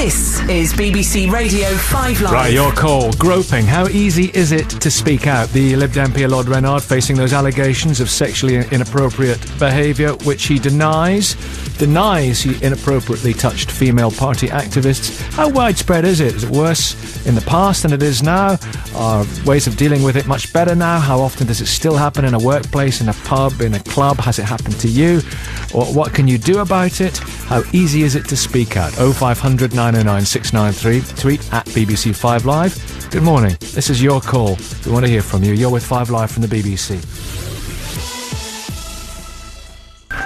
This is BBC Radio 5 Live. Right, your call. Groping. How easy is it to speak out? The Lib Dem MP Lord Renard facing those allegations of sexually inappropriate behaviour, which he denies he inappropriately touched female party activists. How widespread is it? Is it worse in the past than it is now? Are ways of dealing with it much better now? How often does it still happen in a workplace, in a pub, in a club? Has it happened to you? Or what can you do about it? How easy is it to speak out? 0500 909 693. Tweet at BBC 5 Live. Good morning. This is your call. We want to hear from you. You're with 5 Live from the BBC.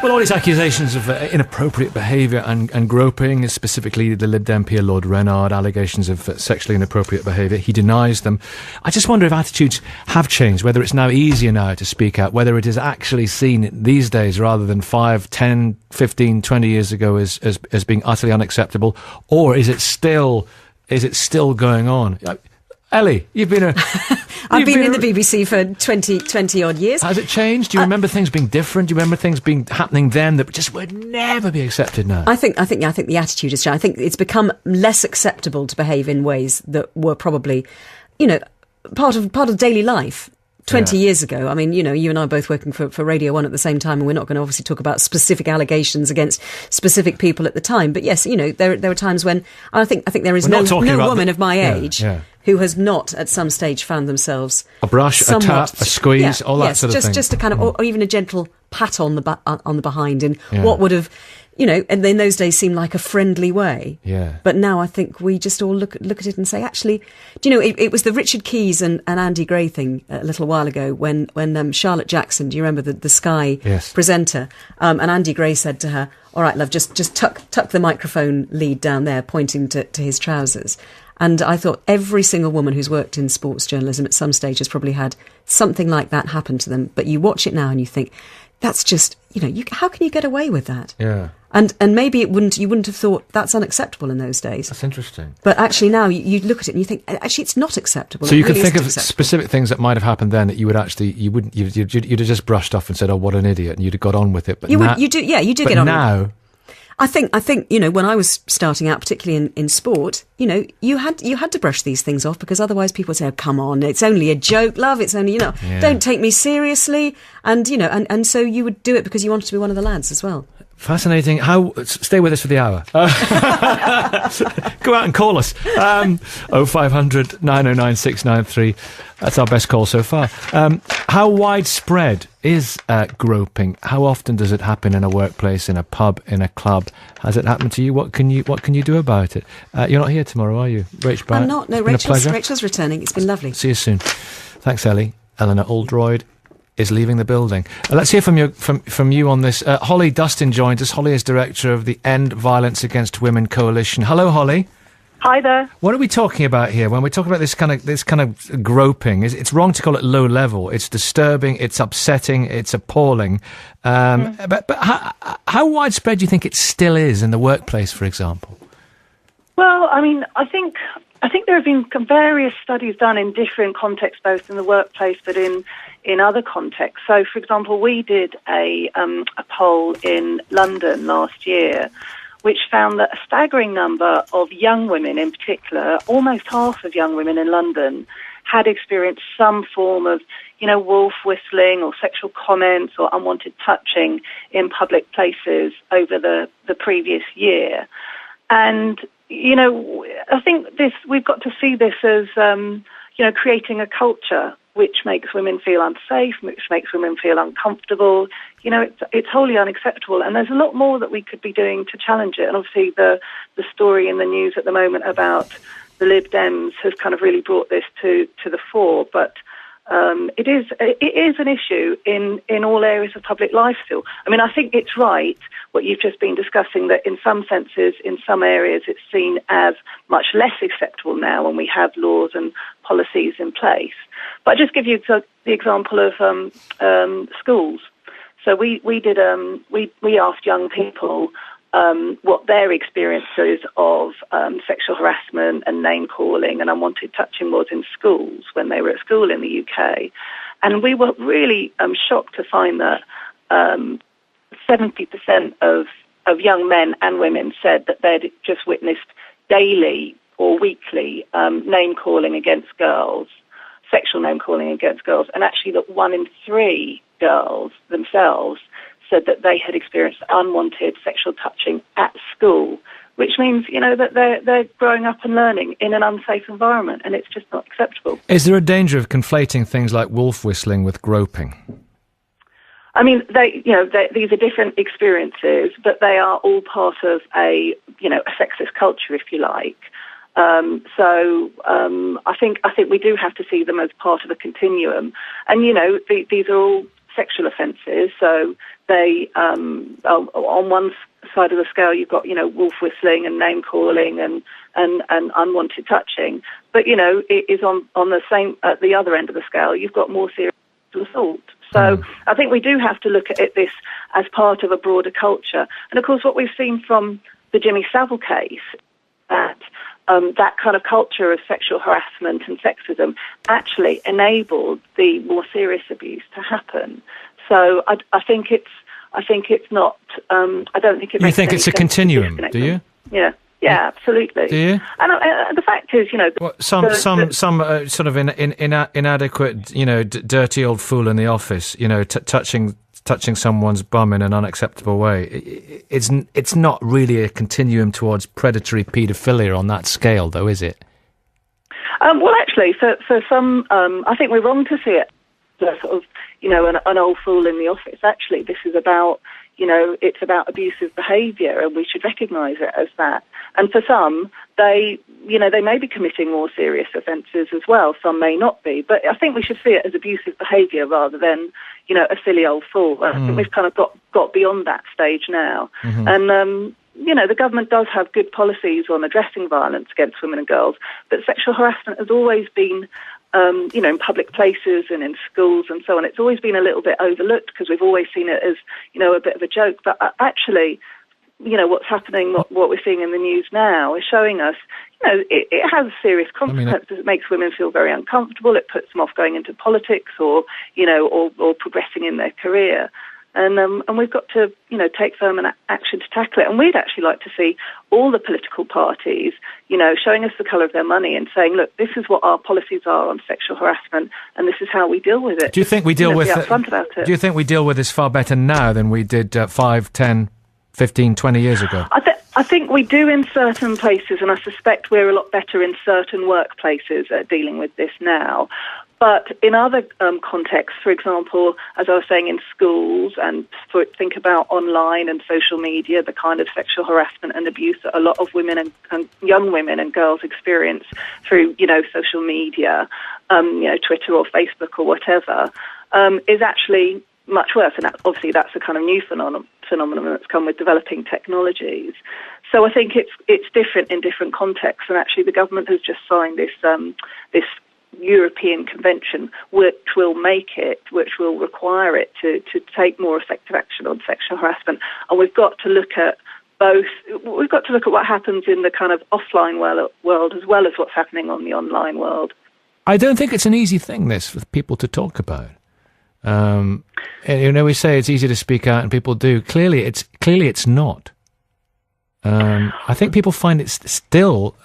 Well, all these accusations of inappropriate behaviour and groping, specifically the Lib Dem MP Lord Renard, allegations of sexually inappropriate behaviour, he denies them. I just wonder if attitudes have changed, whether it's now easier now to speak out, whether it is actually seen these days rather than 5, 10, 15, 20 years ago as being utterly unacceptable, or is it still going on? Ellie, you've been I've been in the BBC for 20 odd years. Has it changed? Do you remember things being different? Do you remember things being happening then that just would never be accepted now? I think the attitude has changed. I think it's become less acceptable to behave in ways that were probably, part of daily life. 20 years ago. I mean, you and I are both working for Radio 1 at the same time, and we're not going to obviously talk about specific allegations against specific people at the time. But yes, there are times when I think there is no woman of my age who has not at some stage found themselves a brush, a tap, a squeeze, all that sort of thing. Just a kind of, or even a gentle pat on the behind in what would have, and in those days seemed like a friendly way. Yeah. But now I think we just all look at it and say, actually, it was the Richard Keys and Andy Gray thing a little while ago when Charlotte Jackson, do you remember the Sky presenter, and Andy Gray said to her, "All right, love, just tuck the microphone lead down there," pointing to his trousers. And I thought every single woman who's worked in sports journalism at some stage has probably had something like that happen to them. But you watch it now and you think, that's just, how can you get away with that? Yeah. And maybe you wouldn't have thought that's unacceptable in those days. That's interesting. But actually now you look at it and you think, actually it's not acceptable. So you could think of specific things that might have happened then that you'd have just brushed off and said, "Oh, what an idiot," and you'd have got on with it. But you do get on. But now, I think when I was starting out, particularly in sport, you had to brush these things off, because otherwise people would say, "Oh, come on, it's only a joke, love. It's only don't take me seriously," and and so you would do it because you wanted to be one of the lads as well. Fascinating. Stay with us for the hour. Go out and call us. 0500 909 693. That's our best call so far. How widespread is groping? How often does it happen in a workplace, in a pub, in a club? Has it happened to you? What can you do about it? You're not here tomorrow, are you, Rach Barrett? I'm not. No, Rachel's returning. It's been lovely. See you soon. Thanks, Ellie. Eleanor Oldroyd is leaving the building. Let's hear from you on this. Holly Dustin joins us. Holly is director of the End Violence Against Women Coalition. Hello, Holly. Hi there. What are we talking about here when we talk about this kind of groping? It's wrong to call it low level. It's disturbing. It's upsetting. It's appalling. But how widespread do you think it still is in the workplace, for example? Well, I mean, I think there have been various studies done in different contexts, both in the workplace but in other contexts. So, for example, we did a poll in London last year, which found that a staggering number of young women in particular, almost half of young women in London, had experienced some form of, wolf whistling or sexual comments or unwanted touching in public places over the previous year. And, I think we've got to see this as, creating a culture which makes women feel unsafe, which makes women feel uncomfortable. It's wholly unacceptable, and there's a lot more that we could be doing to challenge it. And obviously the story in the news at the moment about the Lib Dems has kind of really brought this to the fore. But it is an issue in all areas of public life still. I mean, I think it's right what you've just been discussing, that in some senses, in some areas, it's seen as much less acceptable now when we have laws and policies in place. But I'll just give you the example of schools. So we asked young people what their experiences of sexual harassment and name calling and unwanted touching was in schools when they were at school in the UK, and we were really shocked to find that 70% of young men and women said that they'd just witnessed daily or weekly name-calling against girls, sexual name-calling against girls, and actually that 1 in 3 girls themselves said that they had experienced unwanted sexual touching at school, which means, that they're growing up and learning in an unsafe environment, and it's just not acceptable. Is there a danger of conflating things like wolf whistling with groping? I mean, these are different experiences, but they are all part of a sexist culture, if you like. So I think we do have to see them as part of a continuum, and these are all sexual offences. So they on one side of the scale, you've got wolf whistling and name calling and unwanted touching, but it is on the same at the other end of the scale. You've got more serious assault. So I think we do have to look at this as part of a broader culture. And of course, what we've seen from the Jimmy Savile case, that kind of culture of sexual harassment and sexism actually enabled the more serious abuse to happen. So I think it's not. I don't think it. You think it's a continuum? Do you? Yeah, absolutely. Do you? And the fact is, some sort of inadequate, dirty old fool in the office, touching someone's bum in an unacceptable way. It's not really a continuum towards predatory paedophilia on that scale, though, is it? Well, actually, for some, I think we're wrong to see it as sort of, an old fool in the office. Actually, this is about, it's about abusive behaviour, and we should recognise it as that. And for some, they may be committing more serious offences as well. Some may not be. But I think we should see it as abusive behaviour rather than, a silly old fool. I think we've kind of got beyond that stage now. Mm-hmm. And, the government does have good policies on addressing violence against women and girls, but sexual harassment has always been, in public places and in schools and so on. It's always been a little bit overlooked because we've always seen it as, a bit of a joke. But actually, what's happening, what we're seeing in the news now is showing us, it has serious consequences. It makes women feel very uncomfortable. It puts them off going into politics or progressing in their career. And we've got to, take firm action to tackle it. And we'd actually like to see all the political parties, showing us the colour of their money and saying, look, this is what our policies are on sexual harassment, and this is how we deal with it. Do you think we deal with be upfront about it? Do you think we deal with this far better now than we did 5, 10, 15, 20 years ago? I think we do in certain places, and I suspect we're a lot better in certain workplaces at dealing with this now. But in other contexts, for example, as I was saying, in schools, and think about online and social media, the kind of sexual harassment and abuse that a lot of women and young women and girls experience through, social media, Twitter or Facebook or whatever, is actually much worse. And obviously that's a kind of new phenomenon that's come with developing technologies. So I think it's different in different contexts. And actually the government has just signed this European Convention, which will require it to take more effective action on sexual harassment. And we've got to look at what happens in the kind of offline world as well as what's happening on the online world. I don't think it's an easy thing, this, for people to talk about. We say it's easy to speak out, and people do. Clearly it's not. I think people find it still,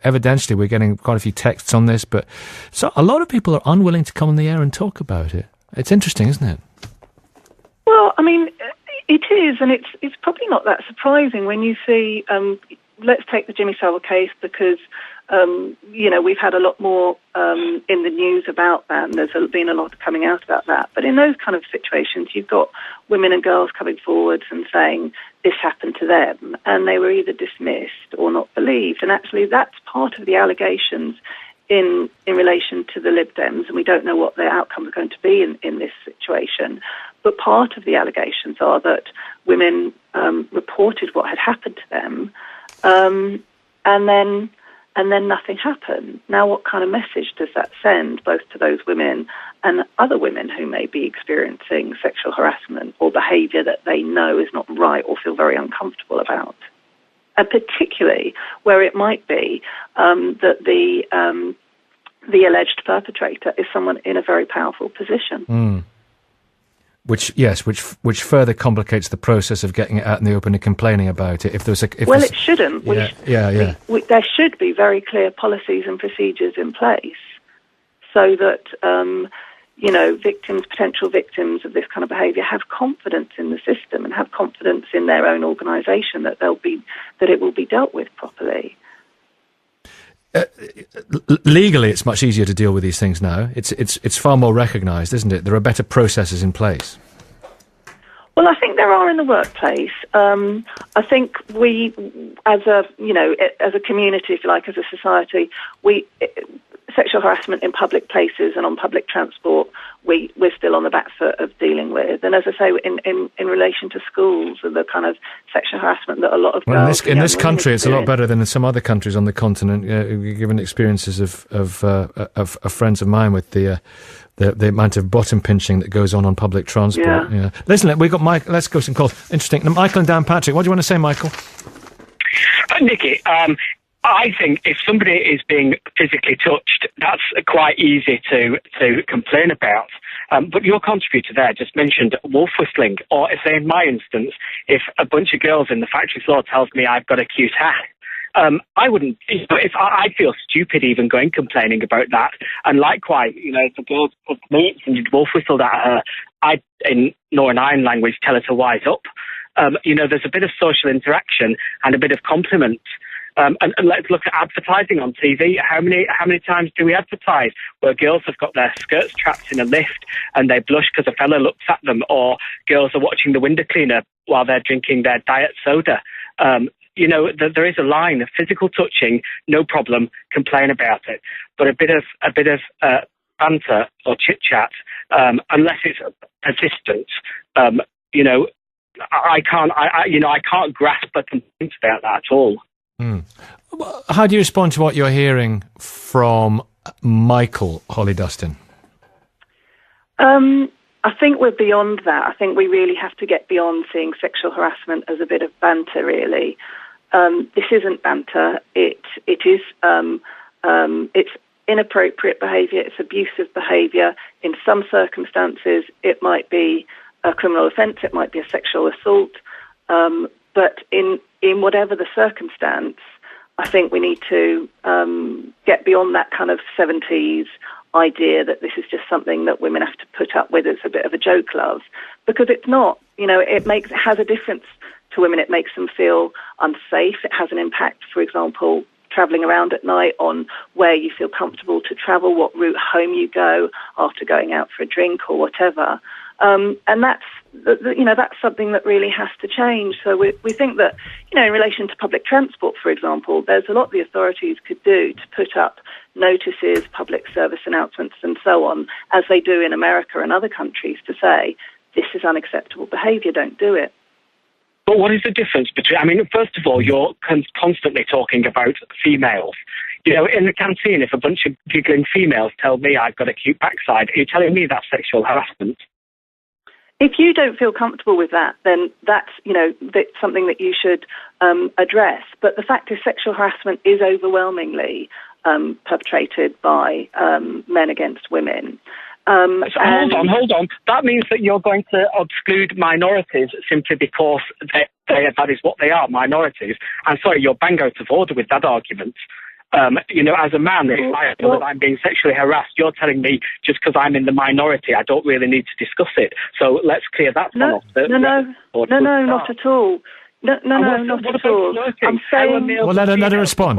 evidently we're getting quite a few texts on this, but so a lot of people are unwilling to come on the air and talk about it. It's interesting, isn't it? Well, I mean, it is, and it's probably not that surprising when you see, let's take the Jimmy Savile case, because, we've had a lot more in the news about that, and there's been a lot coming out about that. But in those kind of situations, you've got women and girls coming forwards and saying this happened to them, and they were either dismissed or not believed. And actually, that's part of the allegations in relation to the Lib Dems, and we don't know what their outcomes are going to be in this situation. But part of the allegations are that women reported what had happened to them, and then nothing happened. Now, what kind of message does that send both to those women and other women who may be experiencing sexual harassment or behaviour that they know is not right or feel very uncomfortable about? And particularly where it might be that the alleged perpetrator is someone in a very powerful position. which further complicates the process of getting it out in the open and complaining about it. It shouldn't. There should be very clear policies and procedures in place so that potential victims of this kind of behaviour have confidence in the system and have confidence in their own organisation that it will be dealt with properly. Legally, it's much easier to deal with these things now. It's far more recognised, isn't it? There are better processes in place. Well, I think there are in the workplace. I think we, as a community, if you like, as a society, sexual harassment in public places and on public transport, we're still on the back foot of dealing with. And as I say, in relation to schools and the kind of sexual harassment that a lot of girls in this country, it's a lot better than in some other countries on the continent. Given experiences of friends of mine with the amount of bottom pinching that goes on public transport. Yeah. Listen, we've got Mike. Let's go some calls. Interesting. Michael and Dan Patrick, what do you want to say, Michael? Nicky, I think if somebody is being physically touched, that's quite easy to complain about. But your contributor there just mentioned wolf whistling, or say in my instance, if a bunch of girls in the factory floor tells me I've got a cute hat, I wouldn't. I'd feel stupid even going complaining about that. And likewise, if a girl took me and you'd wolf whistled at her, I'd, in Northern Ireland language, tell her to wise up. There's a bit of social interaction and a bit of compliment. And let's look at advertising on TV. How many times do we advertise where girls have got their skirts trapped in a lift and they blush because a fella looks at them, or girls are watching the window cleaner while they're drinking their diet soda? There is a line of physical touching, no problem, complain about it. But a bit of banter or chit chat, unless it's persistent, I can't grasp a complaint about that at all. How do you respond to what you're hearing from Michael, Holly Dustin? I think we're beyond that. I think we really have to get beyond seeing sexual harassment as a bit of banter, really. This isn't banter. It is it's inappropriate behaviour. It's abusive behaviour. In some circumstances, it might be a criminal offence. It might be a sexual assault. But in whatever the circumstance, I think we need to get beyond that kind of 70s idea that this is just something that women have to put up with as a bit of a joke love, because it's not. It has a difference to women. It makes them feel unsafe. It has an impact, for example, travelling around at night, on where you feel comfortable to travel, what route home you go after going out for a drink or whatever. And that's something that really has to change. So we think that, in relation to public transport, for example, there's a lot the authorities could do to put up notices, public service announcements and so on, as they do in America and other countries, to say, this is unacceptable behaviour, don't do it. But what is the difference between, first of all, you're constantly talking about females. In the canteen, if a bunch of giggling females tell me I've got a cute backside, are you telling me that's sexual harassment? If you don't feel comfortable with that, then that's something that you should address. But the fact is, sexual harassment is overwhelmingly perpetrated by men against women. Hold on. That means that you're going to exclude minorities simply because that is what they are, minorities. I'm sorry, you're bang out of order with that argument. As a man, if I feel that I'm being sexually harassed, you're telling me just because I'm in the minority, I don't really need to discuss it. So let's clear that one off. No, not at all. No, not at all. I'm saying... Well, let her respond.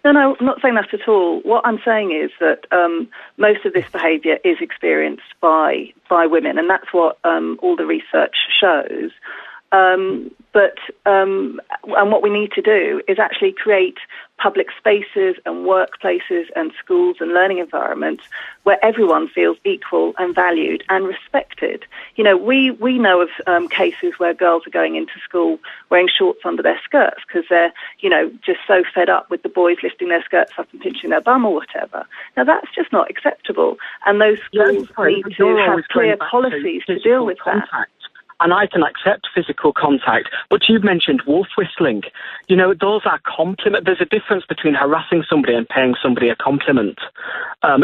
No, I'm not saying that at all. What I'm saying is that most of this behaviour is experienced by women, and that's what all the research shows. And what we need to do is actually create public spaces and workplaces and schools and learning environments where everyone feels equal and valued and respected. We know of cases where girls are going into school wearing shorts under their skirts because they're, just so fed up with the boys lifting their skirts up and pinching their bum or whatever. Now, that's just not acceptable. And those schools need to have clear policies to deal with that. and I can accept physical contact, but you've mentioned wolf whistling. You know, those are compliments. There's a difference between harassing somebody and paying somebody a compliment.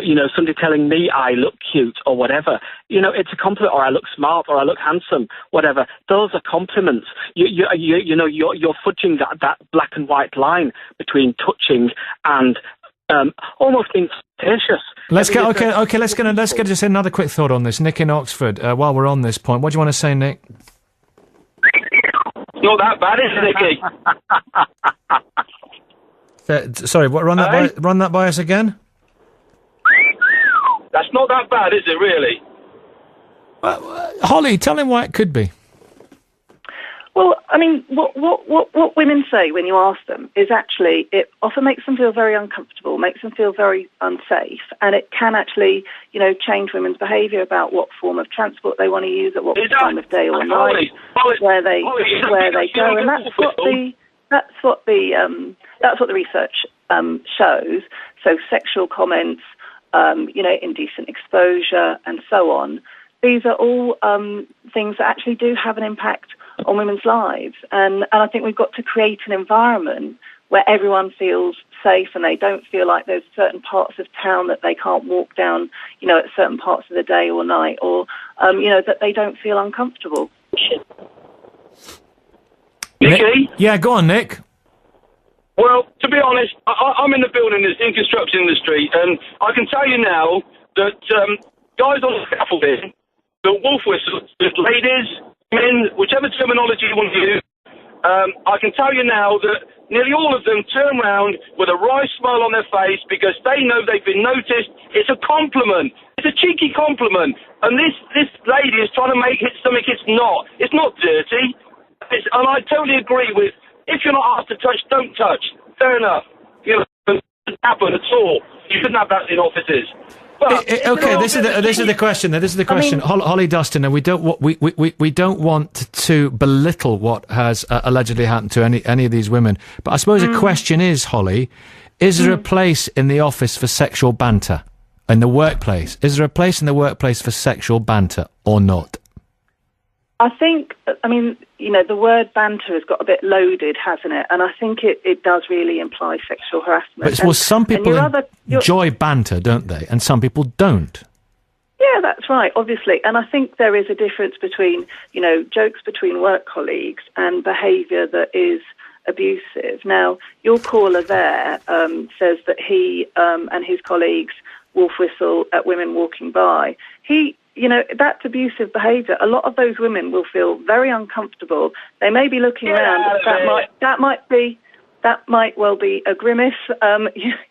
You know, somebody telling me I look cute or whatever. You know, it's a compliment, or I look smart, or I look handsome, whatever. Those are compliments. You know, you're fudging that black and white line between touching and almost being flirtatious. Let's get just another quick thought on this. Nick in Oxford, while we're on this point, what do you want to say, Nick? Not that bad, is it, Nicky? Sorry, what? Run that by us again. That's not that bad, is it, really? Holly, tell him why it could be. Well, I mean, what women say when you ask them is actually it often makes them feel very uncomfortable, makes them feel very unsafe, and it can actually, you know, change women's behaviour about what form of transport they want to use at what time of day or night, where they go, and that's what the research shows. So sexual comments, you know, indecent exposure, and so on. These are all things that actually do have an impact on women's lives. And I think we've got to create an environment where everyone feels safe and they don't feel like there's certain parts of town that they can't walk down, you know, at certain parts of the day or night, or, you know, that they don't feel uncomfortable. Nicky? Yeah, go on, Nick. Well, to be honest, I'm in the building, in construction industry, and I can tell you now that guys on the scaffolding, the wolf whistles, ladies, men, whichever terminology you want to use, I can tell you now that nearly all of them turn round with a wry smile on their face because they know they've been noticed. It's a compliment. It's a cheeky compliment. And this lady is trying to make it something it's not. It's not dirty. And I totally agree with, if you're not asked to touch, don't touch. Fair enough. You know, it doesn't happen at all. You shouldn't have that in offices. Okay, this is the question. This is the question, I mean, Holly Dustin. And we don't want to belittle what has allegedly happened to any of these women. But I suppose the question is, Holly, is there a place in the office for sexual banter? In the workplace, is there a place in the workplace for sexual banter or not? I think, I mean, you know, the word banter has got a bit loaded, hasn't it? And I think it does really imply sexual harassment. But some people enjoy banter, don't they? And some people don't. Yeah, that's right, obviously. And I think there is a difference between, you know, jokes between work colleagues and behaviour that is abusive. Now, your caller there says that he and his colleagues wolf whistle at women walking by. You know, that's abusive behaviour. A lot of those women will feel very uncomfortable. They may be looking around. That might well be a grimace.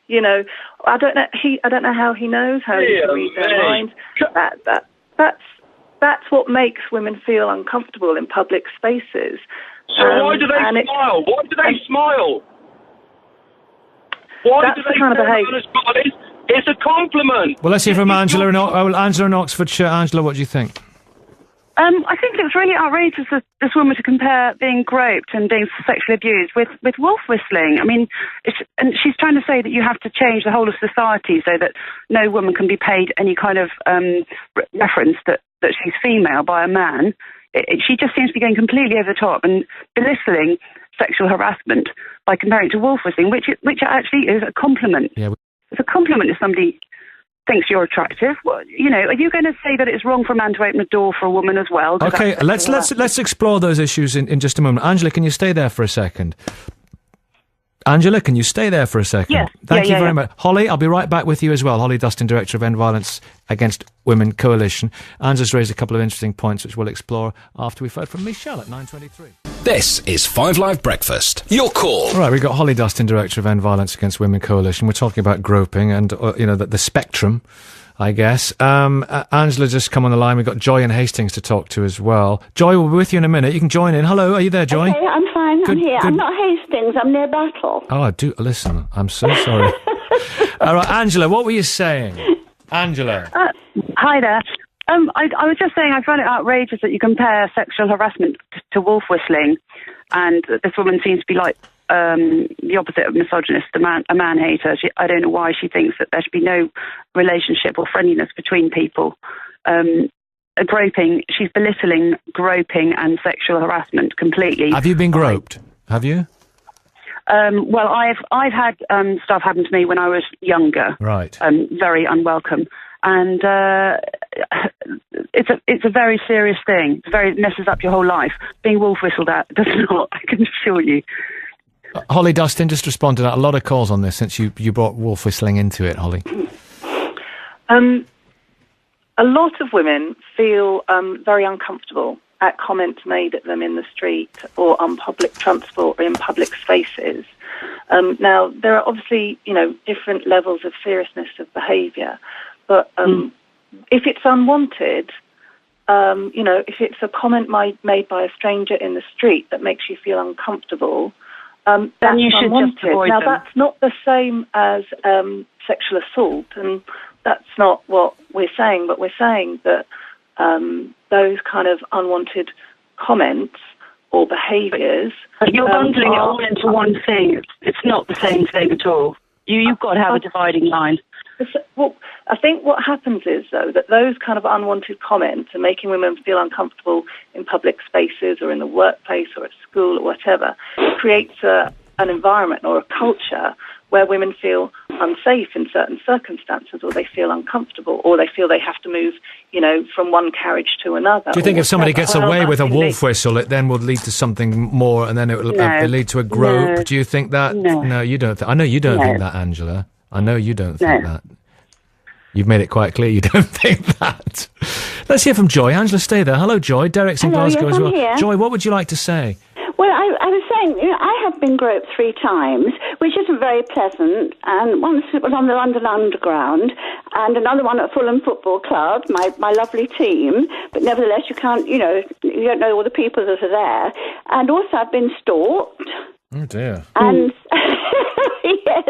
You know, I don't know how he knows how he can read their minds. That's what makes women feel uncomfortable in public spaces. So why do they smile? Why do they smile? Why do they kind of behaviour? It's a compliment. Well, let's hear from Angela in Oxfordshire. Angela, what do you think? I think it's really outrageous of this woman to compare being groped and being sexually abused with wolf whistling. I mean, and she's trying to say that you have to change the whole of society so that no woman can be paid any kind of reference that she's female by a man. She just seems to be going completely over the top and belittling sexual harassment by comparing it to wolf whistling, which actually is a compliment. Yeah. It's a compliment if somebody thinks you're attractive. Well, you know, are you going to say that it's wrong for a man to open a door for a woman as well? Okay, let's explore those issues in just a moment. Angela, can you stay there for a second? Angela, can you stay there for a second? Yes. Thank you very much. Holly, I'll be right back with you as well. Holly Dustin, Director of End Violence Against Women Coalition. Angela's raised a couple of interesting points which we'll explore after we've heard from Michelle at 9:23. This is 5 Live Breakfast. Your call. All right, we've got Holly Dustin, Director of End Violence Against Women Coalition. We're talking about groping and, you know, the spectrum, I guess. Angela just come on the line. We've got Joy in Hastings to talk to as well. Joy, we'll be with you in a minute. You can join in. Hello, are you there, Joy? Okay, I'm fine. I'm here. I'm not Hastings. I'm near Battle. Oh, I do. Listen, I'm so sorry. All right, Angela, what were you saying? Angela. Hi there. I was just saying I find it outrageous that you compare sexual harassment to wolf whistling, and this woman seems to be like the opposite of misogynist, a man hater. I don't know why she thinks that there should be no relationship or friendliness between people. groping. She's belittling groping and sexual harassment completely. Have you been groped? Have you? Well, I've had stuff happen to me when I was younger. Right. Very unwelcome. And it's a very serious thing. It messes up your whole life. Being wolf whistled at does not, I can assure you. Holly Dustin, just respond to that. A lot of calls on this since you brought wolf whistling into it, Holly. A lot of women feel very uncomfortable at comments made at them in the street or on public transport or in public spaces. Now, there are obviously, different levels of seriousness of behaviour, but if it's unwanted, if it's a comment made by a stranger in the street that makes you feel uncomfortable, that's you should unwanted. just avoid now, them. that's not the same as sexual assault, and that's not what we're saying, but we're saying that those kind of unwanted comments or behaviours... But you're bundling it all into one thing. It's not the same thing at all. You've got to have a dividing line. Well, I think what happens is, though, that those kind of unwanted comments are making women feel uncomfortable in public spaces or in the workplace or at school or whatever. It creates an environment or a culture where women feel unsafe in certain circumstances, or they feel uncomfortable, or they feel they have to move, from one carriage to another. Do you think if somebody gets away with a wolf whistle, it then would lead to something more, and then it will lead to a grope? No. Do you think that? No, you don't. I know you don't think that, Angela. I know you don't think that. You've made it quite clear you don't think that. Let's hear from Joy. Angela, stay there. Hello, Joy. Derek's in Glasgow as well. Here. Joy, what would you like to say? Well, I was saying, I have been groped 3 times, which isn't very pleasant, and once it was on the London Underground, and another one at Fulham Football Club, my lovely team, but nevertheless you can't, you don't know all the people that are there, and also I've been stalked. Oh dear. And yes,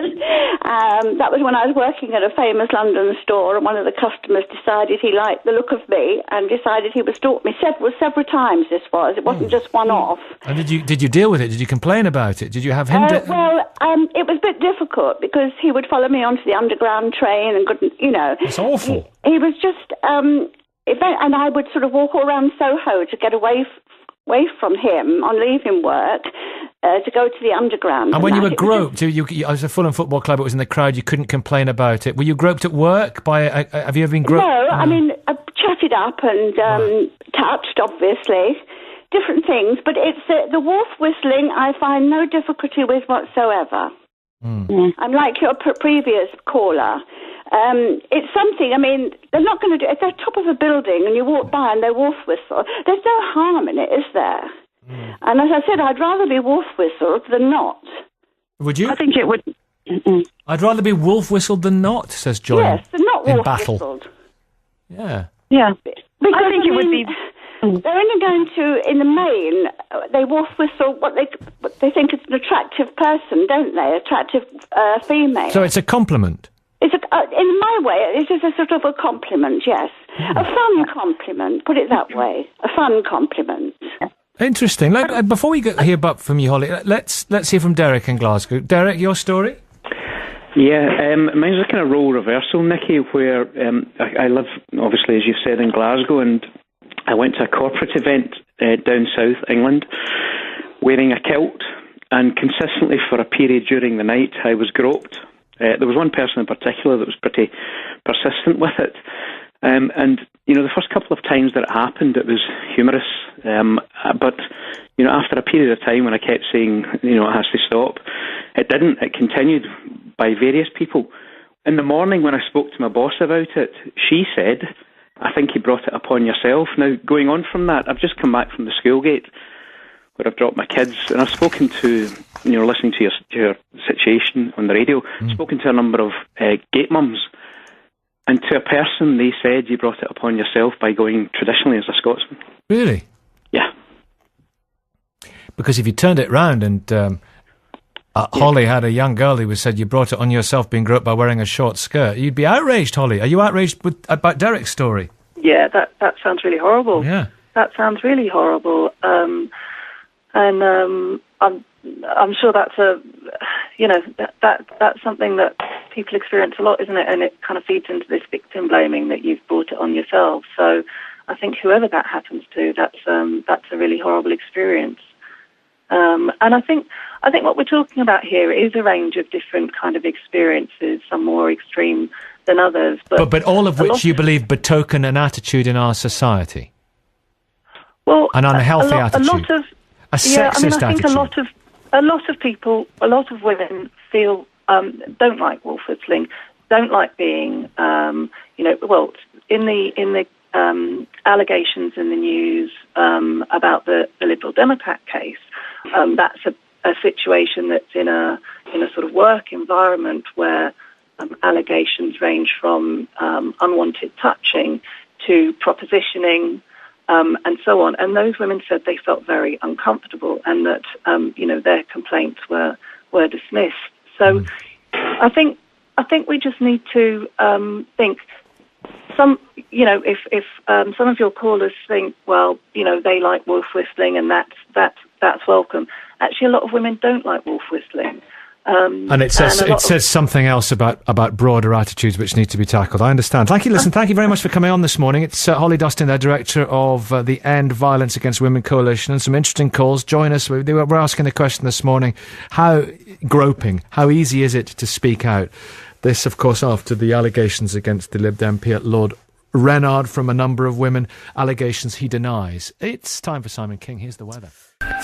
that was when I was working at a famous London store, and one of the customers decided he liked the look of me and decided he would stalk me several times. It wasn't just one off. And did you deal with it? Did you complain about it? Did you have him? It was a bit difficult because he would follow me onto the underground train and couldn't, It's awful. He was just, and I would sort of walk all around Soho to get away from him on leaving work to go to the underground. And when you were groped, you as a Fulham Football Club, it was in the crowd, you couldn't complain about it. Were you groped at work? Have you ever been groped? No, I mean, I chatted up and touched, obviously, different things. But it's the wolf whistling I find no difficulty with whatsoever. I'm like your previous caller. It's something, I mean, they're not going to do... If they're top of a building and you walk by and they wolf whistle, there's no harm in it, is there? And as I said, I'd rather be wolf whistled than not. Would you? I think it would... I'd rather be wolf whistled than not, says Joy. Yes, than not wolf whistled. Yeah. Yeah. Because, I think it would be... They're only going to, in the main, they wolf whistle what they think is an attractive person, don't they? Attractive female. So it's a compliment? It's in my way, it is a sort of a compliment, yes. A fun compliment, put it that way. A fun compliment. Interesting. Before we hear back from you, Holly, let's hear from Derek in Glasgow. Derek, your story? Yeah, mine's a kind of role reversal, Nicky, where I live, obviously, as you've said, in Glasgow, and I went to a corporate event down south England wearing a kilt, and consistently for a period during the night I was groped. There was one person in particular that was pretty persistent with it. And, the first couple of times that it happened, it was humorous. But, after a period of time when I kept saying, it has to stop, it didn't. It continued by various people. In the morning when I spoke to my boss about it, she said, I think you brought it upon yourself. Now, going on from that, I've just come back from the school gate where I've dropped my kids, and I've spoken to, listening to your situation on the radio, spoken to a number of gate mums, and to a person they said you brought it upon yourself by going traditionally as a Scotsman. Really? Yeah. Because if you turned it round and Holly had a young girl who said you brought it on yourself being groped by wearing a short skirt, you'd be outraged, Holly. Are you outraged about Derek's story? Yeah, that sounds really horrible. Yeah. That sounds really horrible. I'm sure that's that's something that people experience a lot, isn't it? And it kind of feeds into this victim blaming that you've brought it on yourself. So I think whoever that happens to, that's a really horrible experience. And I think what we're talking about here is a range of different kind of experiences, some more extreme than others. But all of which you believe betoken an attitude in our society? Well, an unhealthy attitude. A sexist I think attitude. a lot of people, a lot of women feel don't like wolf whistling, don't like being, in the allegations in the news about the Liberal Democrat case. That's a situation that's in a sort of work environment where allegations range from unwanted touching to propositioning and so on. And those women said they felt very uncomfortable and that their complaints were dismissed. So I think we just need to think. If some of your callers think, well, they like wolf whistling and that's welcome. Actually, a lot of women don't like wolf whistling. And it says something else about broader attitudes which need to be tackled. I understand. Thank you. Listen, thank you very much for coming on this morning. It's Holly Dustin, the director of the End Violence Against Women Coalition, and some interesting calls. Join us. We're asking the question this morning: how easy is it to speak out? This, of course, after the allegations against the Lib Dem Peer Lord Renard from a number of women, allegations he denies. It's time for Simon King. Here's the weather.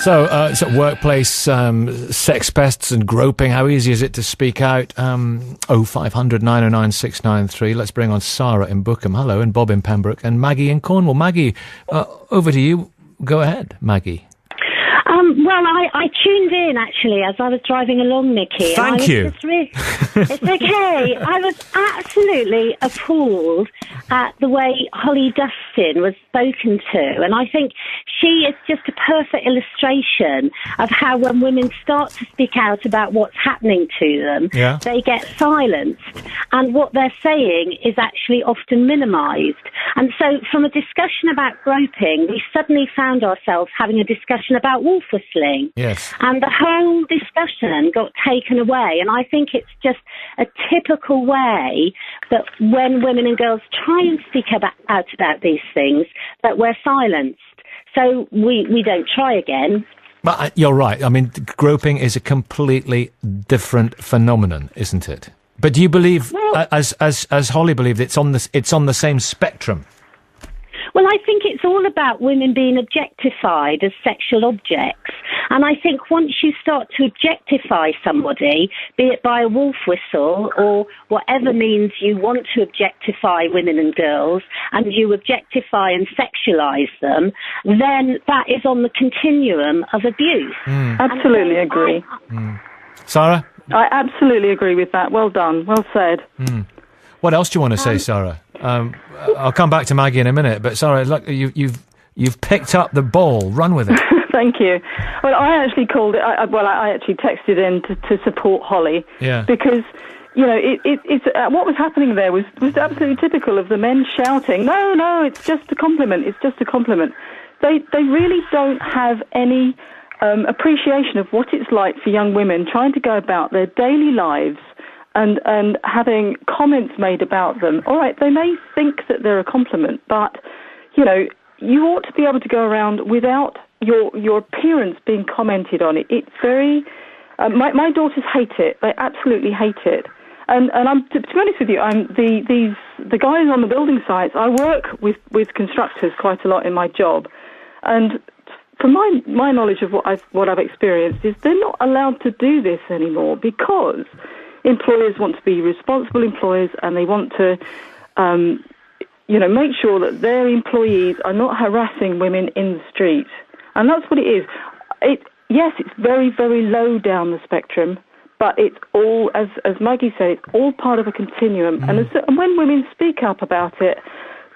So, it's at workplace, sex pests and groping. How easy is it to speak out? 0500 909 693. Let's bring on Sarah in Bookham. Hello, and Bob in Pembroke, and Maggie in Cornwall. Maggie, over to you. Go ahead, Maggie. Well, I tuned in, actually, as I was driving along, Nicky. Thank you. It's okay. I was absolutely appalled at the way Holly Dustin was spoken to. And I think she is just a perfect illustration of how when women start to speak out about what's happening to them, they get silenced. And what they're saying is actually often minimised. And so from a discussion about groping, we suddenly found ourselves having a discussion about wolf whistling. Yes. And the whole discussion got taken away. And I think it's just a typical way that when women and girls try and speak out about these things, that we're silenced. So we don't try again. But you're right. I mean, groping is a completely different phenomenon, isn't it? But do you believe, as Holly believed, it's on the same spectrum? Well, I think it's all about women being objectified as sexual objects. And I think once you start to objectify somebody, be it by a wolf whistle or whatever means you want to objectify women and girls, and you objectify and sexualise them, then that is on the continuum of abuse. Absolutely agree. Sarah? I absolutely agree with that. Well done. Well said. What else do you want to say, Sarah? I'll come back to Maggie in a minute, but Sarah, look, you've picked up the ball. Run with it. Thank you. Well, I actually called it. I actually texted in to support Holly. Yeah. Because it's what was happening there was absolutely typical of the men shouting, "No, it's just a compliment. It's just a compliment." They really don't have any appreciation of what it's like for young women trying to go about their daily lives and having comments made about them. All right, they may think that they're a compliment, but, you ought to be able to go around without your appearance being commented on. It's very... my daughters hate it. They absolutely hate it. And I'm, to be honest with you, the guys on the building sites, I work with constructors quite a lot in my job, and from my knowledge of what I've experienced is they're not allowed to do this anymore because employers want to be responsible employers and they want to, make sure that their employees are not harassing women in the street. And that's what it is. Yes, it's very, very low down the spectrum, but it's all, as Maggie said, it's all part of a continuum. And when women speak up about it,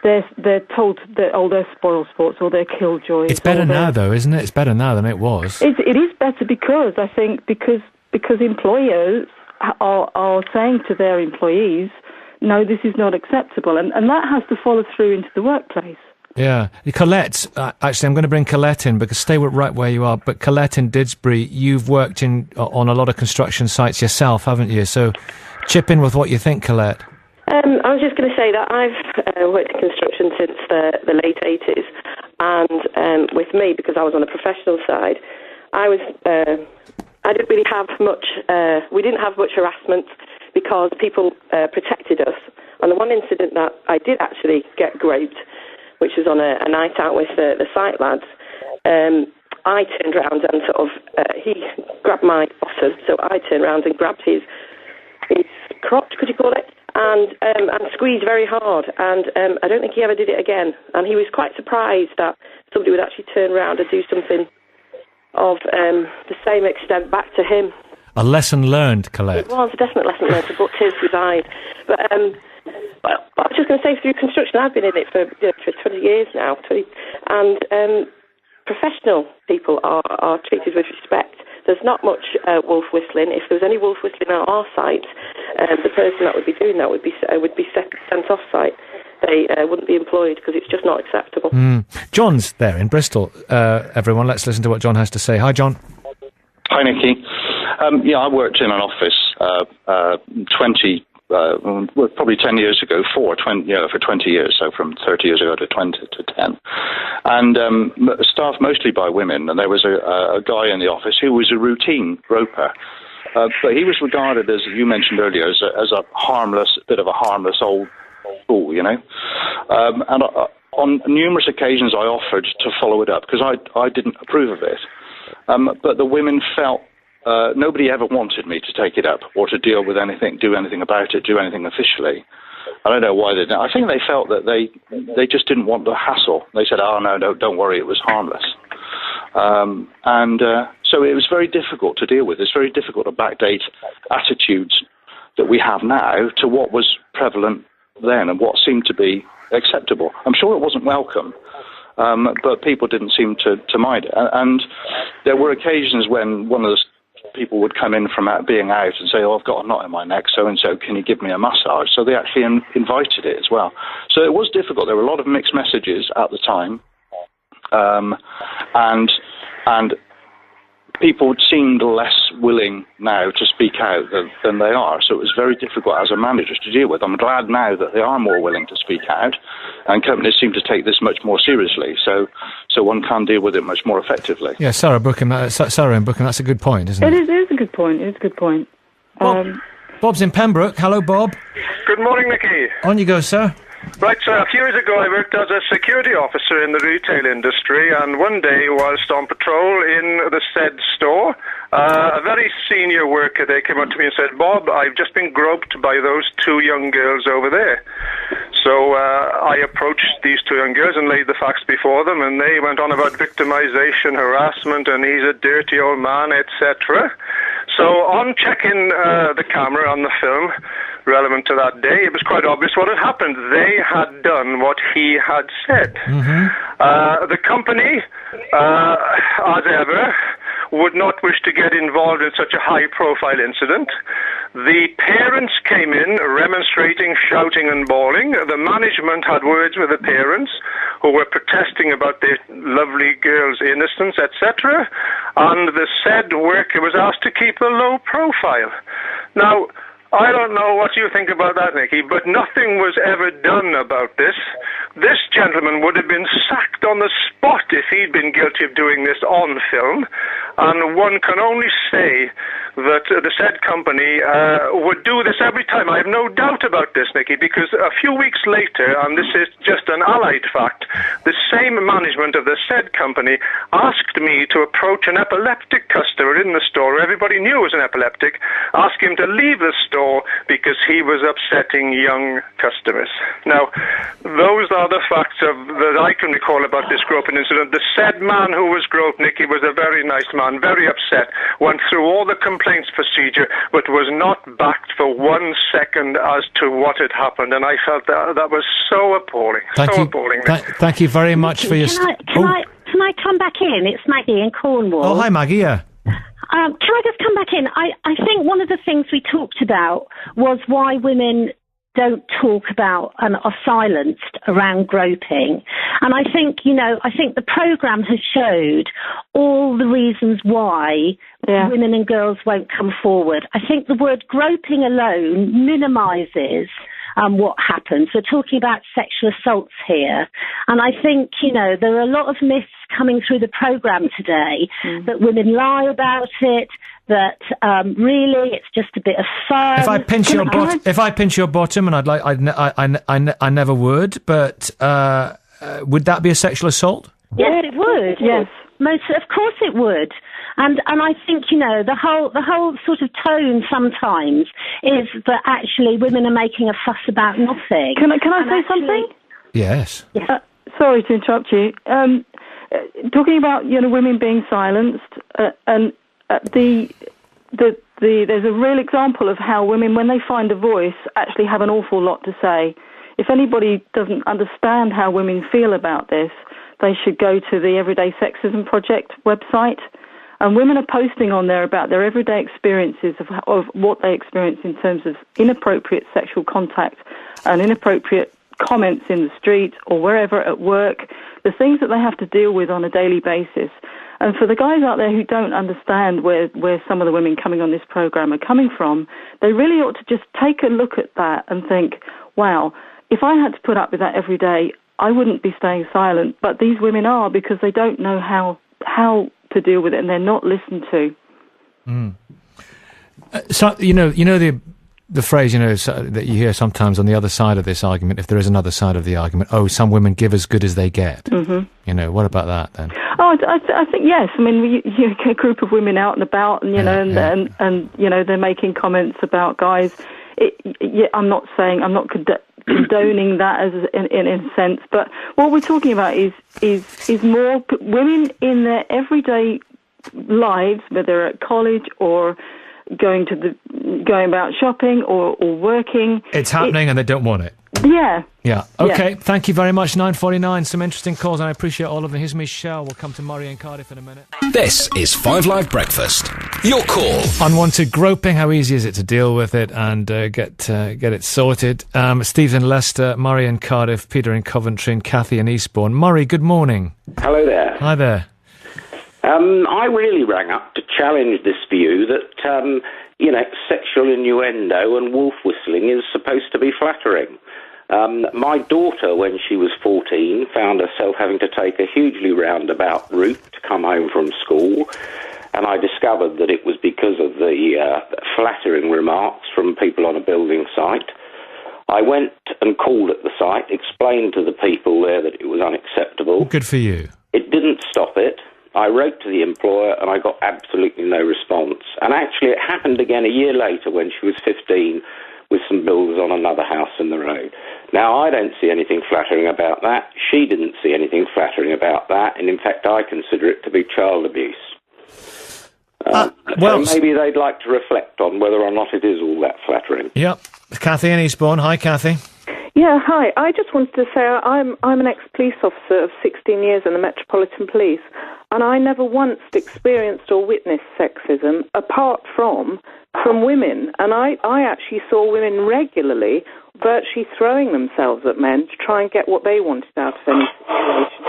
they're told that, they're spoil sports or they're killjoys. It's better now, though, isn't it? It's better now than it was. It is better because, I think, because employers are saying to their employees, no, this is not acceptable. And that has to follow through into the workplace. Yeah. Colette, actually, I'm going to bring Colette in because stay right where you are. But Colette in Didsbury, you've worked on a lot of construction sites yourself, haven't you? So chip in with what you think, Colette. I was just going to say that I've worked in construction since the late 80s, and with me, because I was on the professional side, I didn't really have much, we didn't have much harassment because people protected us. On the one incident that I did actually get groped, which was on a night out with the site lads, I turned around and he grabbed my bottom, so I turned around and grabbed his crotch, could you call it, and squeezed very hard, and I don't think he ever did it again, and he was quite surprised that somebody would actually turn around and do something of the same extent back to him. A lesson learned, Colette. It was a definite lesson learned, to put tears to his eyes. But I was just going to say, through construction, I've been in it for 20 years now, and professional people are treated with respect. There's not much wolf whistling. If there was any wolf whistling on our site, the person that would be doing that would be sent off site. They wouldn't be employed because it's just not acceptable. John's there in Bristol. Everyone, let's listen to what John has to say. Hi, John. Hi, Nicky. I worked in an office probably 10 years ago, for 20 years, so from 30 years ago to 10. And staffed mostly by women, and there was a guy in the office who was a routine groper. But he was regarded, as you mentioned earlier, as a bit of a harmless old fool, you know. And on numerous occasions I offered to follow it up, because I didn't approve of it. But the women felt nobody ever wanted me to take it up or to deal with anything, do anything about it, do anything officially. I don't know why they didn't. I think they felt that they just didn't want the hassle. They said, "Oh no, don't worry, it was harmless." So it was very difficult to deal with. It's very difficult to backdate attitudes that we have now to what was prevalent then and what seemed to be acceptable. I'm sure it wasn't welcome. But people didn't seem to mind it. And there were occasions when one of the people would come in from being out and say, "Oh, I've got a knot in my neck, so-and-so, can you give me a massage?" So they actually invited it as well. So it was difficult. There were a lot of mixed messages at the time. And people seemed less willing now to speak out than they are. So it was very difficult as a manager to deal with. I'm glad now that they are more willing to speak out, and companies seem to take this much more seriously. So one can deal with it much more effectively. Yeah, Sarah in Bookham, that's a good point, isn't it? It is a good point. It is a good point. Bob's in Pembroke. Hello, Bob. Good morning, Nicky. On you go, sir. Right, so a few years ago I worked as a security officer in the retail industry, and one day whilst on patrol in the said store, a very senior worker, they came up to me and said, "Bob, I've just been groped by those two young girls over there." So I approached these two young girls and laid the facts before them, and they went on about victimization, harassment, and he's a dirty old man, etc. So on checking the camera on the film relevant to that day, it was quite obvious what had happened. They had done what he had said. The company, as ever, would not wish to get involved in such a high-profile incident. The parents came in remonstrating, shouting and bawling. The management had words with the parents who were protesting about the lovely girl's innocence, etc. And the said worker was asked to keep a low profile. Now, I don't know what you think about that, Nicky, but nothing was ever done about this. This gentleman would have been sacked on the spot if he'd been guilty of doing this on film, and one can only say that the said company would do this every time. I have no doubt about this, Nicky, because a few weeks later, and this is just an allied fact, the same management of the said company asked me to approach an epileptic customer in the store. Everybody knew was an epileptic, ask him to leave the store because he was upsetting young customers. Now, those are the facts that I can recall about this groping incident. The said man who was groped, Nicky, was a very nice man, very upset, went through all the complaints procedure, but was not backed for 1 second as to what had happened, and I felt that was so appalling. Appalling. Thank you very much for your... Can I come back in? It's Maggie in Cornwall. Oh, hi, Maggie, yeah. Can I just come back in? I think one of the things we talked about was why women don't talk about and are silenced around groping. And I think, the programme has showed all the reasons why women and girls won't come forward. I think the word groping alone minimises what happens. We're talking about sexual assaults here. And I think, there are a lot of myths coming through the programme today that women lie about it, that really it's just a bit of fun. If I pinch your bottom, and I never would, but would that be a sexual assault? Yes, it would. Yes. Of course it would. And I think, the whole sort of tone sometimes is that actually women are making a fuss about nothing. Can I say something? Yes. Sorry to interrupt you. Talking about, women being silenced, and there's a real example of how women, when they find a voice, actually have an awful lot to say. If anybody doesn't understand how women feel about this, they should go to the Everyday Sexism Project website. And women are posting on there about their everyday experiences of what they experience in terms of inappropriate sexual contact and inappropriate comments in the street or wherever at work, the things that they have to deal with on a daily basis. And for the guys out there who don't understand where some of the women coming on this programme are coming from, they really ought to just take a look at that and think, wow, if I had to put up with that every day, I wouldn't be staying silent. But these women are, because they don't know how to deal with it, and they're not listened to. So the phrase that you hear sometimes on the other side of this argument, if there is another side of the argument, some women give as good as they get. Mm-hmm. What about that then? Oh, I think yes. I mean, you get a group of women out and about, and and they're making comments about guys. I'm not condoning that as in a sense, but what we're talking about is more women in their everyday lives, whether they're at college or going about shopping or working. It's happening and they don't want it. Yeah. Yeah. Okay. Yeah. Thank you very much. 9:49. Some interesting calls, and I appreciate all of them. Here's Michelle. We'll come to Murray and Cardiff in a minute. This is 5 Live Breakfast. Your call. Unwanted groping. How easy is it to deal with it and get it sorted? Steve's in Leicester, Murray in Cardiff, Peter in Coventry, and Kathy in Eastbourne. Murray, good morning. Hello there. Hi there. I really rang up to challenge this view that sexual innuendo and wolf whistling is supposed to be flattering. My daughter, when she was 14, found herself having to take a hugely roundabout route to come home from school, and I discovered that it was because of the flattering remarks from people on a building site. I went and called at the site, explained to the people there that it was unacceptable. Good for you. It didn't stop it. I wrote to the employer and I got absolutely no response. And actually it happened again a year later when she was 15 with some builders on another house in the road. Now, I don't see anything flattering about that. She didn't see anything flattering about that. And in fact, I consider it to be child abuse. So maybe they'd like to reflect on whether or not it is all that flattering. Yep. Kathy in Eastbourne. Hi, Kathy. Yeah, hi. I just wanted to say I'm an ex-police officer of 16 years in the Metropolitan Police, and I never once experienced or witnessed sexism apart from women. And I actually saw women regularly virtually throwing themselves at men to try and get what they wanted out of any situation.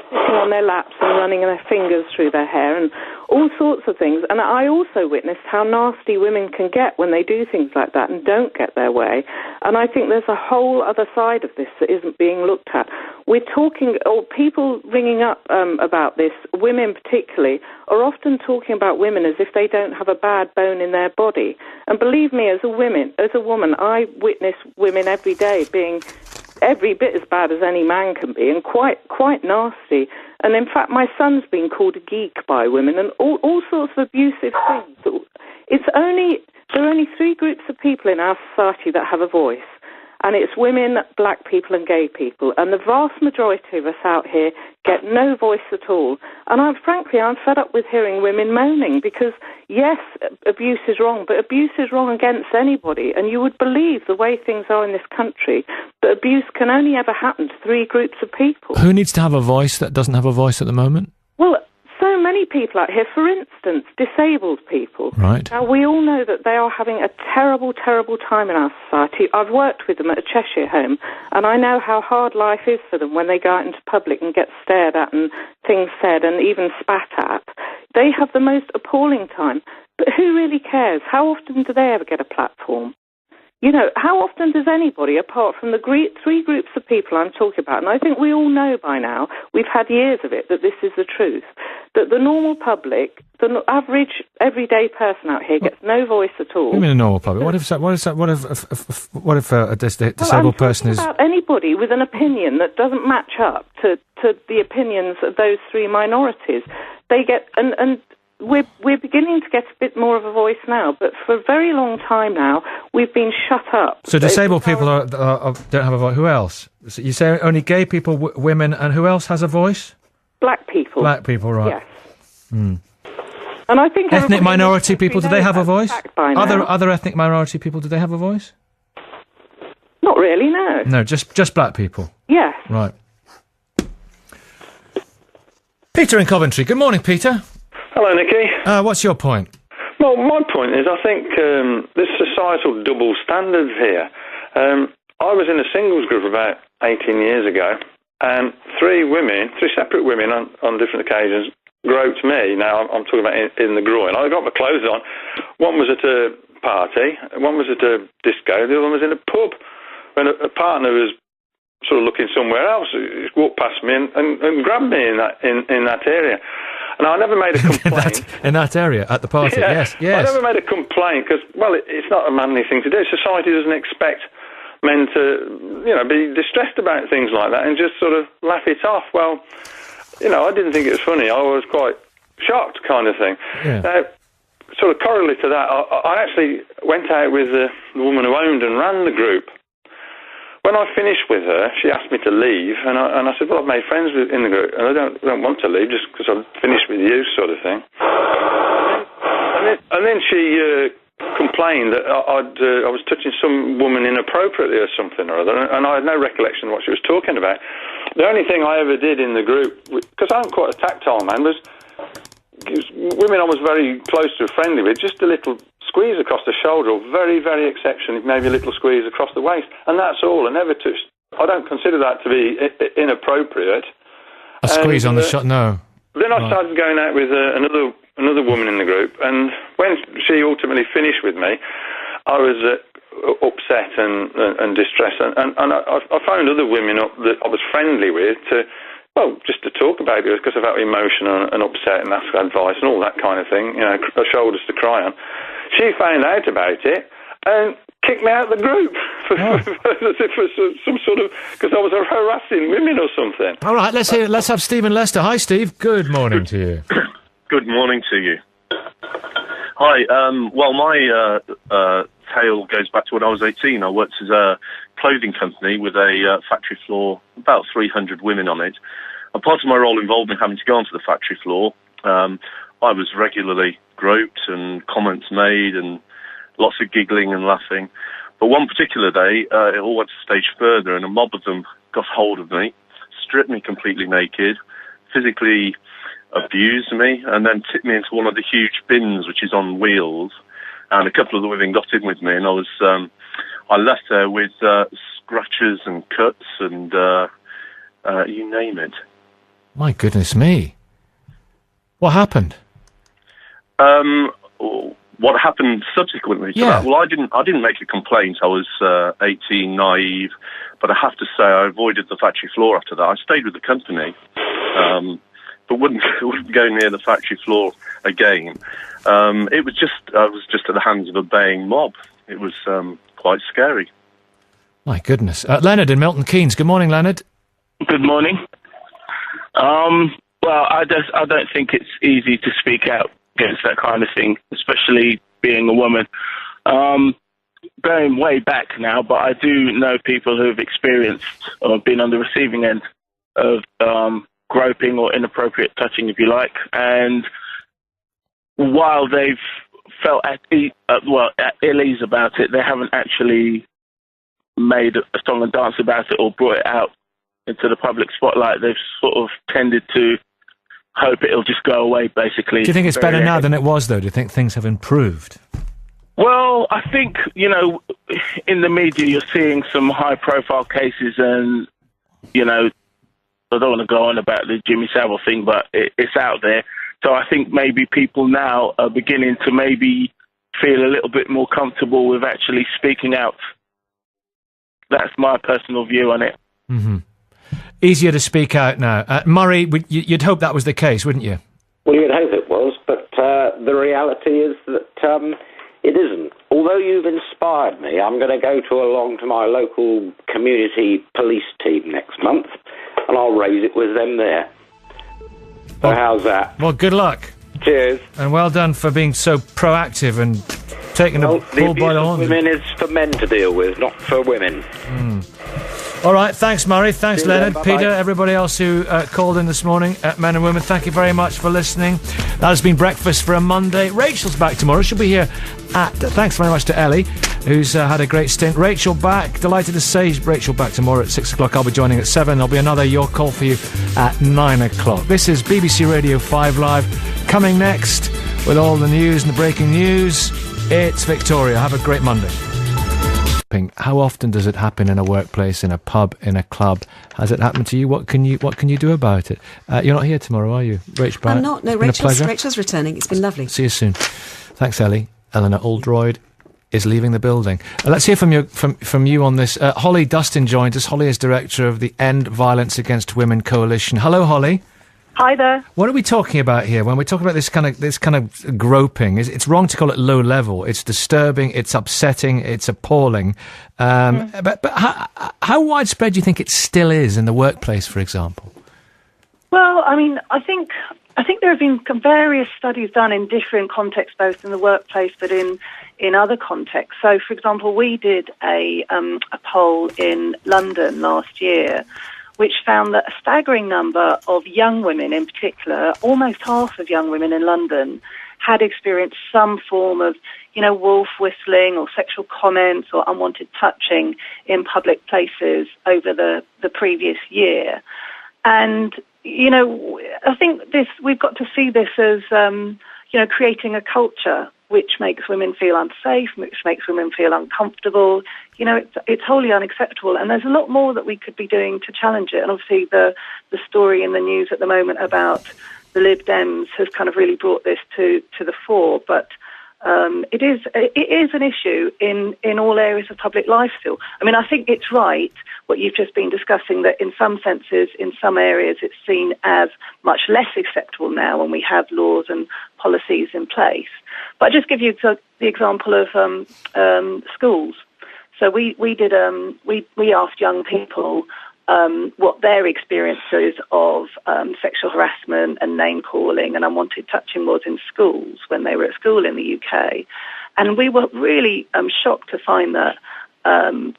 Sitting on their laps and running their fingers through their hair and all sorts of things. And I also witnessed how nasty women can get when they do things like that and don't get their way. And I think there's a whole other side of this that isn't being looked at. We're talking, or people ringing up about this, women particularly, are often talking about women as if they don't have a bad bone in their body. And believe me, as a woman, I witness women every day being every bit as bad as any man can be, and quite nasty. And in fact, my son's been called a geek by women, and all sorts of abusive things. There are only 3 groups of people in our society that have a voice, and it's women, black people, and gay people. And the vast majority of us out here get no voice at all. And I'm fed up with hearing women moaning, because yes, abuse is wrong, but abuse is wrong against anybody. And you would believe, the way things are in this country, that abuse can only ever happen to 3 groups of people. Who needs to have a voice that doesn't have a voice at the moment? Well, so many people out here, for instance, disabled people. Right. Now, we all know that they are having a terrible, terrible time in our society. I've worked with them at a Cheshire home, and I know how hard life is for them when they go out into public and get stared at and things said and even spat at. They have the most appalling time. But who really cares? How often do they ever get a platform? You know, how often does anybody, apart from the three groups of people I'm talking about, and I think we all know by now, we've had years of it, that this is the truth, that the normal public, the average, everyday person out here gets no voice at all. What do you mean a normal public? What if a disabled person is... about anybody with an opinion that doesn't match up to the opinions of those three minorities. They get... and we're beginning to get a bit more of a voice now, but for a very long time now, we've been shut up. So disabled people don't have a voice. Who else? So you say only gay people, women, and who else has a voice? Black people. Black people, right. Yes. Hmm. And I think ethnic minority people, do they have a voice? Other ethnic minority people, do they have a voice? Not really, no. No, just black people. Yes. Right. Peter in Coventry. Good morning, Peter. Hello, Nicky. What's your point? Well, my point is, I think there's societal double standards here. I was in a singles group about 18 years ago, and three separate women on different occasions groped me. Now, I'm talking about in the groin. I got my clothes on. One was at a party, one was at a disco, the other one was in a pub. When a partner was sort of looking somewhere else, he walked past me and grabbed me in that area. And I never made a complaint. in that area, at the party, yeah, yes. I never made a complaint because, well, it's not a manly thing to do. Society doesn't expect men to, be distressed about things like that and just sort of laugh it off. Well, I didn't think it was funny. I was quite shocked, kind of thing. Yeah. Now, sort of correlated to that, I actually went out with the woman who owned and ran the group. When I finished with her, she asked me to leave, and I said, well, I've made friends in the group, and I don't want to leave just because I've finished with you, sort of thing. And then she complained that I was touching some woman inappropriately or something or other, and I had no recollection of what she was talking about. The only thing I ever did in the group, because I'm quite a tactile man, was women I was very close to, friendly with, just a little squeeze across the shoulder, or very, very exceptionally, maybe a little squeeze across the waist, and that's all. I never touched. I don't consider that to be inappropriate. A squeeze on the shot? No. Then I started going out with another woman in the group, and when she ultimately finished with me, I was upset and distressed, and I found other women that I was friendly with just to talk about it, because I felt emotional and upset and ask advice and all that kind of thing, shoulders to cry on. She found out about it and kicked me out of the group as if it was some sort of, because I was harassing women or something. All right, let's have Stephen Lester. Hi, Steve. Good morning to you. Good morning to you. Hi. Well, my tale goes back to when I was 18. I worked as a clothing company with a factory floor, about 300 women on it. And part of my role involved me having to go onto the factory floor. I was regularly groped and comments made and lots of giggling and laughing. But one particular day, it all went a stage further, and a mob of them got hold of me, stripped me completely naked, physically abused me, and then tipped me into one of the huge bins, which is on wheels. And a couple of the women got in with me, and I left there with scratches and cuts and you name it. My goodness me. What happened? What happened subsequently to that? Well, I didn't make a complaint. I was 18, naive, but I have to say I avoided the factory floor after that. I stayed with the company, but wouldn't go near the factory floor again. I was just at the hands of a baying mob. It was quite scary. My goodness. Leonard in Milton Keynes. Good morning, Leonard. Good morning. Well, I don't think it's easy to speak out against that kind of thing, especially being a woman. Going way back now, but I do know people who've experienced or been on the receiving end of groping or inappropriate touching, if you like, and while they've felt at ill ease about it, they haven't actually made a song and dance about it or brought it out into the public spotlight. They've sort of tended to hope it'll just go away, basically. Do you think it's better now than it was, though? Do you think things have improved? Well, I think, in the media you're seeing some high-profile cases and, I don't want to go on about the Jimmy Savile thing, but it's out there. So I think maybe people now are beginning to maybe feel a little bit more comfortable with actually speaking out. That's my personal view on it. Mm-hmm. Easier to speak out now. Murray, you'd hope that was the case, wouldn't you? Well, you'd hope it was, but the reality is that it isn't. Although you've inspired me, I'm going to go along to my local community police team next month, and I'll raise it with them there. So how's that? Well, good luck. Cheers. And well done for being so proactive and taking the bull by the horns. Women is for men to deal with, not for women. All right, thanks, Murray. Thanks, See Leonard, you then, Peter, bye-bye. everybody else who called in this morning, men and women. Thank you very much for listening. That has been Breakfast for a Monday. Rachel's back tomorrow. She'll be here thanks very much to Ellie, who's had a great stint. Rachel back. Delighted to say Rachel back tomorrow at 6 o'clock. I'll be joining at 7. There'll be another Your Call for you at 9 o'clock. This is BBC Radio 5 Live. Coming next with all the news and the breaking news, it's Victoria. Have a great Monday. How often does it happen in a workplace, in a pub, in a club? Has it happened to you? What can you do about it? You're not here tomorrow, are you, Rach Barrett? I'm not. No, Rachel's returning. It's been lovely. See you soon. Thanks, Ellie. Eleanor Oldroyd is leaving the building. Let's hear from you on this. Holly Dustin joins us. Holly is director of the End Violence Against Women Coalition. Hello, Holly. Hi there. What are we talking about here when we talk about this kind of groping? It's wrong to call it low level. It's disturbing. It's upsetting. It's appalling. But how widespread do you think it still is in the workplace, for example? Well, I mean, I think there have been various studies done in different contexts, both in the workplace but in other contexts. So, for example, we did a poll in London last year, which found that a staggering number of young women in particular, almost half of young women in London, had experienced some form of, wolf whistling or sexual comments or unwanted touching in public places over the previous year. And, I think we've got to see this as, creating a culture which makes women feel unsafe, which makes women feel uncomfortable. It's wholly unacceptable, and there's a lot more that we could be doing to challenge it. And obviously the story in the news at the moment about the Lib Dems has kind of really brought this to the fore. But it is an issue in all areas of public life still. I mean, I think it's right what you've just been discussing, that in some senses, in some areas, it's seen as much less acceptable now when we have laws and policies in place. But I'll just give you the example of schools. So we asked young people what their experiences of sexual harassment and name calling and unwanted touching was in schools when they were at school in the UK, and we were really shocked to find that 70%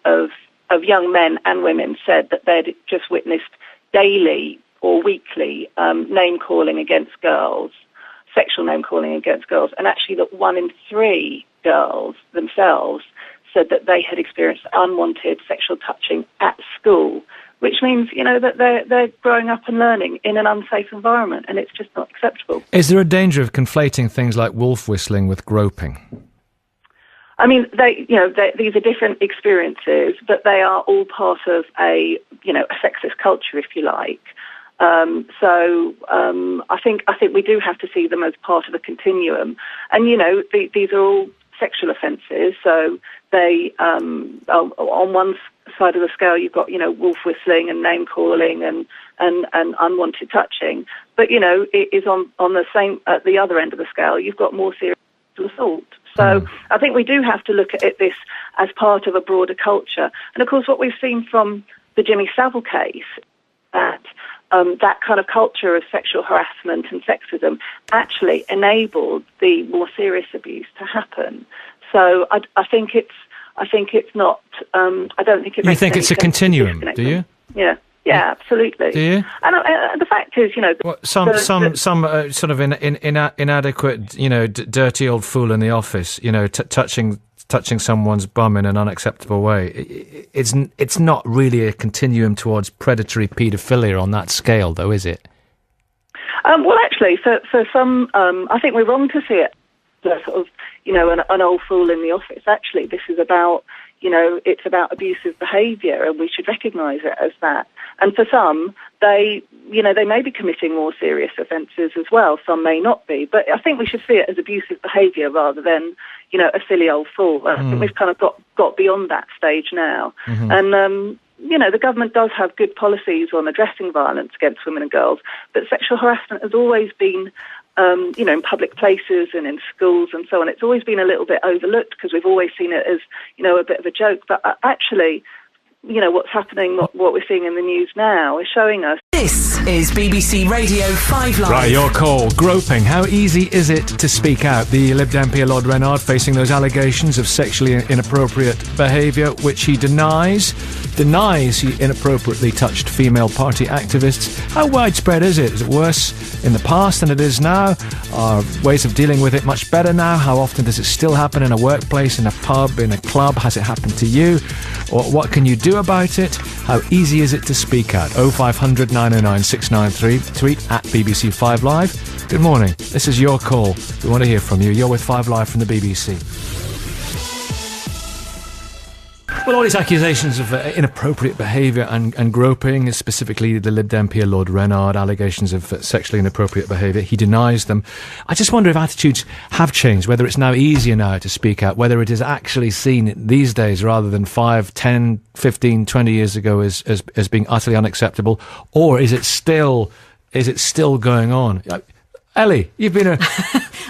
of young men and women said that they'd just witnessed daily or weekly name calling against girls, sexual name calling against girls, and actually that 1 in 3 girls themselves said that they had experienced unwanted sexual touching at school, which means, that they're growing up and learning in an unsafe environment, and it's just not acceptable. Is there a danger of conflating things like wolf whistling with groping? I mean, these are different experiences, but they are all part of a sexist culture, if you like. I think we do have to see them as part of a continuum. And, these are all sexual offences, so they, on one side of the scale, you've got, wolf whistling and name calling and unwanted touching. But, it is on the same, at the other end of the scale, you've got more serious assault. So I think we do have to look at this as part of a broader culture. And, of course, what we've seen from the Jimmy Savile case, that kind of culture of sexual harassment and sexism actually enabled the more serious abuse to happen. So I think it's not. I don't think it. You think it's a continuum? Do you? Yeah, absolutely. Do you? And the fact is, some sort of inadequate, dirty old fool in the office, touching someone's bum in an unacceptable way. It's not really a continuum towards predatory paedophilia on that scale, though, is it? Well, actually, for some, I think we're wrong to see it as sort of, an old fool in the office. Actually, this is about, it's about abusive behaviour and we should recognise it as that. And for some, they may be committing more serious offences as well. Some may not be. But I think we should see it as abusive behaviour rather than, a silly old fool. I think we've kind of got beyond that stage now. Mm-hmm. And, the government does have good policies on addressing violence against women and girls, but sexual harassment has always been, in public places and in schools and so on. It's always been a little bit overlooked because we've always seen it as, a bit of a joke. But actually, what's happening, what we're seeing in the news now is showing us. This is BBC Radio 5 Live. Right, your call. Groping. How easy is it to speak out? The Lib Dem MP Lord Renard facing those allegations of sexually inappropriate behaviour, which he denies he inappropriately touched female party activists. How widespread is it? Is it worse in the past than it is now? Are ways of dealing with it much better now? How often does it still happen in a workplace, in a pub, in a club? Has it happened to you? Or what can you do about it? How easy is it to speak out? 0500 909 693. Tweet at BBC 5 Live. Good morning. This is your call. We want to hear from you. You're with 5 Live from the BBC. Well, all these accusations of inappropriate behaviour and groping, specifically the Lib Dem MP Lord Renard, allegations of sexually inappropriate behaviour, he denies them. I just wonder if attitudes have changed, whether it's now easier now to speak out, whether it is actually seen these days rather than 5, 10, 15, 20 years ago as being utterly unacceptable, or is it still going on? Ellie, you've been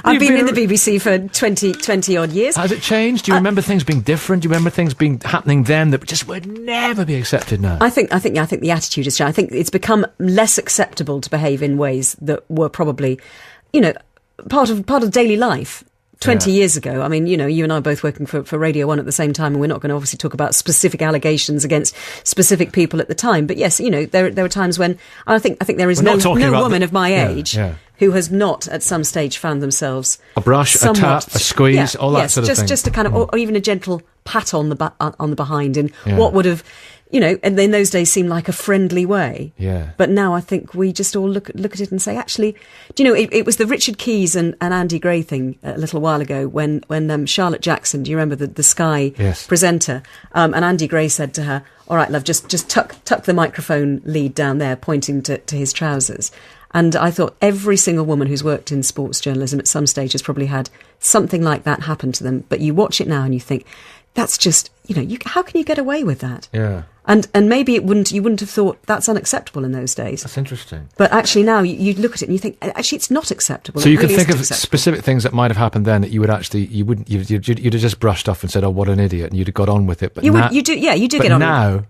I've been in the BBC for 20 odd years. Has it changed? Do you remember things being different? Do you remember things happening then that just would never be accepted now? I think the attitude has changed. I think it's become less acceptable to behave in ways that were probably, part of daily life. 20 years ago. I mean, you and I are both working for Radio 1 at the same time, and we're not going to obviously talk about specific allegations against specific people at the time. But yes, there are times when I think there is no woman of my age who has not at some stage found themselves a brush, a tap, a squeeze, all that sort of thing. Just a kind of, or even a gentle pat on the behind in what would have, and in those days seemed like a friendly way. Yeah. But now I think we just all look at it and say, actually, it was the Richard Keys and Andy Gray thing a little while ago when Charlotte Jackson, do you remember the Sky presenter, and Andy Gray said to her, "All right, love, just tuck the microphone lead down there," pointing to his trousers. And I thought every single woman who's worked in sports journalism at some stage has probably had something like that happen to them. But you watch it now and you think, that's just, how can you get away with that? Yeah. And maybe you wouldn't have thought that's unacceptable in those days. That's interesting. But actually now you look at it and you think, actually it's not acceptable. So you can think of specific things that might have happened then that you'd have just brushed off and said, "Oh, what an idiot," and you'd have got on with it. But you do get on now, with it.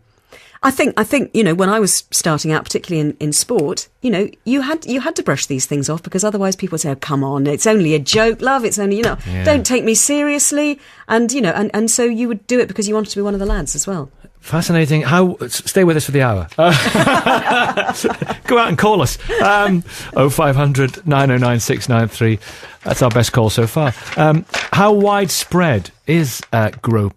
I think when I was starting out, particularly in sport, you had to brush these things off because otherwise people would say, "Oh, come on, it's only a joke, love. It's only don't take me seriously." And and so you would do it because you wanted to be one of the lads as well. Fascinating. Stay with us for the hour. Go out and call us. 0500 909 693. That's our best call so far. How widespread is groping?